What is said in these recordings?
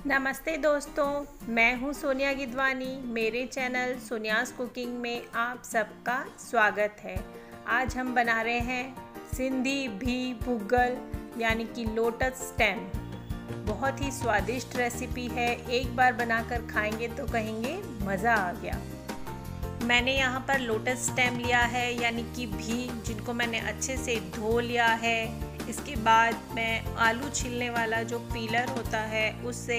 नमस्ते दोस्तों, मैं हूं सोनिया गिदवानी। मेरे चैनल सोनियाज़ कुकिंग में आप सबका स्वागत है। आज हम बना रहे हैं सिंधी भी भुग्गल यानी कि लोटस स्टेम। बहुत ही स्वादिष्ट रेसिपी है। एक बार बनाकर खाएंगे तो कहेंगे मज़ा आ गया। मैंने यहाँ पर लोटस स्टेम लिया है यानी कि भी, जिनको मैंने अच्छे से धो लिया है। इसके बाद मैं आलू छीलने वाला जो पीलर होता है उससे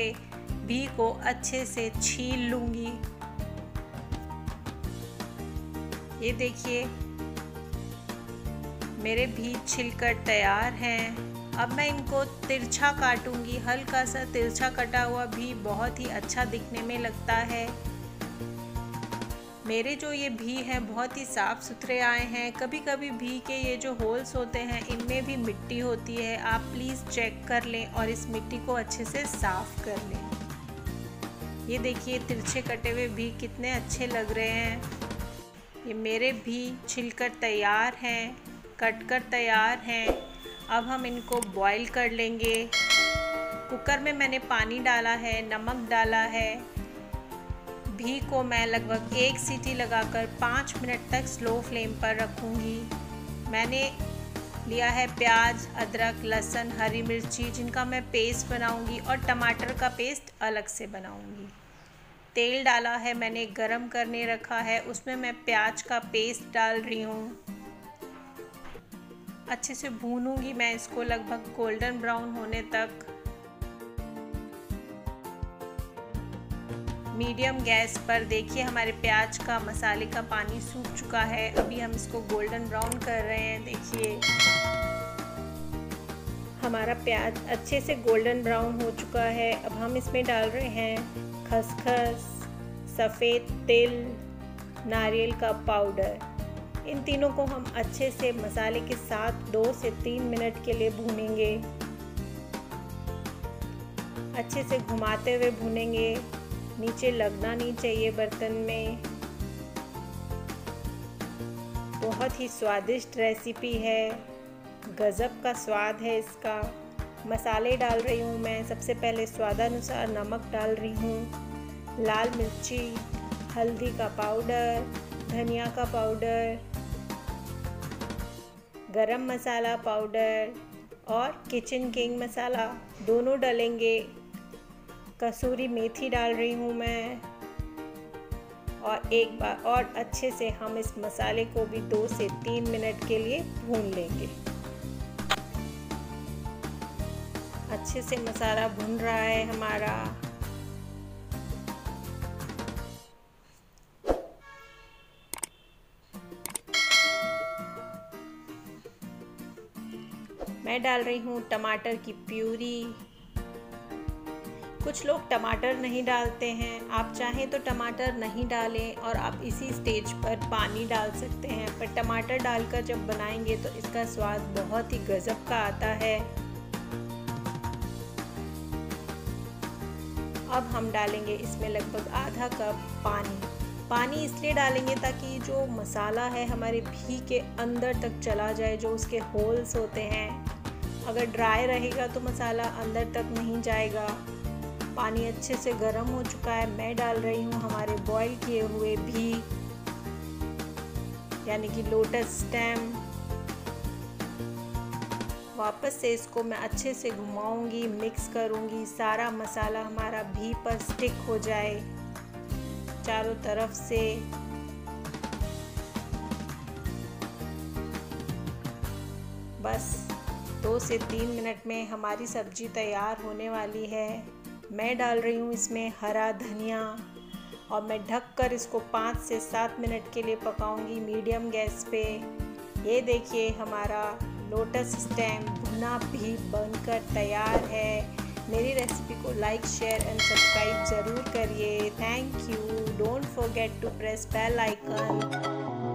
भी को अच्छे से छील लूँगी। ये देखिए मेरे भी छिलकर तैयार हैं। अब मैं इनको तिरछा काटूंगी। हल्का सा तिरछा कटा हुआ भी बहुत ही अच्छा दिखने में लगता है। मेरे जो ये भी हैं बहुत ही साफ़ सुथरे आए हैं। कभी कभी भी के ये जो होल्स होते हैं इनमें भी मिट्टी होती है। आप प्लीज़ चेक कर लें और इस मिट्टी को अच्छे से साफ़ कर लें। ये देखिए तिरछे कटे हुए भी कितने अच्छे लग रहे हैं। ये मेरे भी छिलकर तैयार हैं, कटकर तैयार हैं। अब हम इनको बॉईल कर लेंगे। कुकर में मैंने पानी डाला है, नमक डाला है। भी को मैं लगभग 1 सीटी लगाकर 5 मिनट तक स्लो फ्लेम पर रखूँगी। मैंने लिया है प्याज, अदरक, लहसुन, हरी मिर्ची, जिनका मैं पेस्ट बनाऊँगी और टमाटर का पेस्ट अलग से बनाऊँगी। तेल डाला है मैंने, गरम करने रखा है, उसमें मैं प्याज का पेस्ट डाल रही हूँ। अच्छे से भूनूँगी मैं इसको लगभग गोल्डन ब्राउन होने तक। मीडियम गैस पर। देखिए हमारे प्याज का, मसाले का पानी सूख चुका है। अभी हम इसको गोल्डन ब्राउन कर रहे हैं। देखिए हमारा प्याज अच्छे से गोल्डन ब्राउन हो चुका है। अब हम इसमें डाल रहे हैं खसखस, सफ़ेद तिल, नारियल का पाउडर। इन तीनों को हम अच्छे से मसाले के साथ 2 से 3 मिनट के लिए भूनेंगे। अच्छे से घुमाते हुए भूनेंगे। नीचे लगना नहीं चाहिए बर्तन में। बहुत ही स्वादिष्ट रेसिपी है, गज़ब का स्वाद है इसका। मसाले डाल रही हूँ मैं। सबसे पहले स्वादानुसार नमक डाल रही हूँ, लाल मिर्ची, हल्दी का पाउडर, धनिया का पाउडर, गरम मसाला पाउडर और किचन किंग मसाला दोनों डालेंगे। कसूरी मेथी डाल रही हूँ मैं। और एक बार और अच्छे से हम इस मसाले को भी 2 से 3 मिनट के लिए भून लेंगे। अच्छे से मसाला भून रहा है हमारा। मैं डाल रही हूँ टमाटर की प्यूरी। कुछ लोग टमाटर नहीं डालते हैं, आप चाहें तो टमाटर नहीं डालें और आप इसी स्टेज पर पानी डाल सकते हैं। पर टमाटर डालकर जब बनाएंगे तो इसका स्वाद बहुत ही गजब का आता है। अब हम डालेंगे इसमें लगभग आधा कप पानी। पानी इसलिए डालेंगे ताकि जो मसाला है हमारे भी के अंदर तक चला जाए, जो उसके होल्स होते हैं। अगर ड्राई रहेगा तो मसाला अंदर तक नहीं जाएगा। पानी अच्छे से गर्म हो चुका है। मैं डाल रही हूँ हमारे बॉईल किए हुए भी यानी कि लोटस स्टेम। वापस से इसको मैं अच्छे से घुमाऊंगी, मिक्स करूंगी। सारा मसाला हमारा भी पर स्टिक हो जाए चारों तरफ से। बस 2 से 3 मिनट में हमारी सब्जी तैयार होने वाली है। मैं डाल रही हूँ इसमें हरा धनिया और मैं ढककर इसको 5 से 7 मिनट के लिए पकाऊंगी मीडियम गैस पे। ये देखिए हमारा लोटस स्टेम भुना भी बनकर तैयार है। मेरी रेसिपी को लाइक, शेयर एंड सब्सक्राइब ज़रूर करिए। Thank you. Don't forget to press bell icon.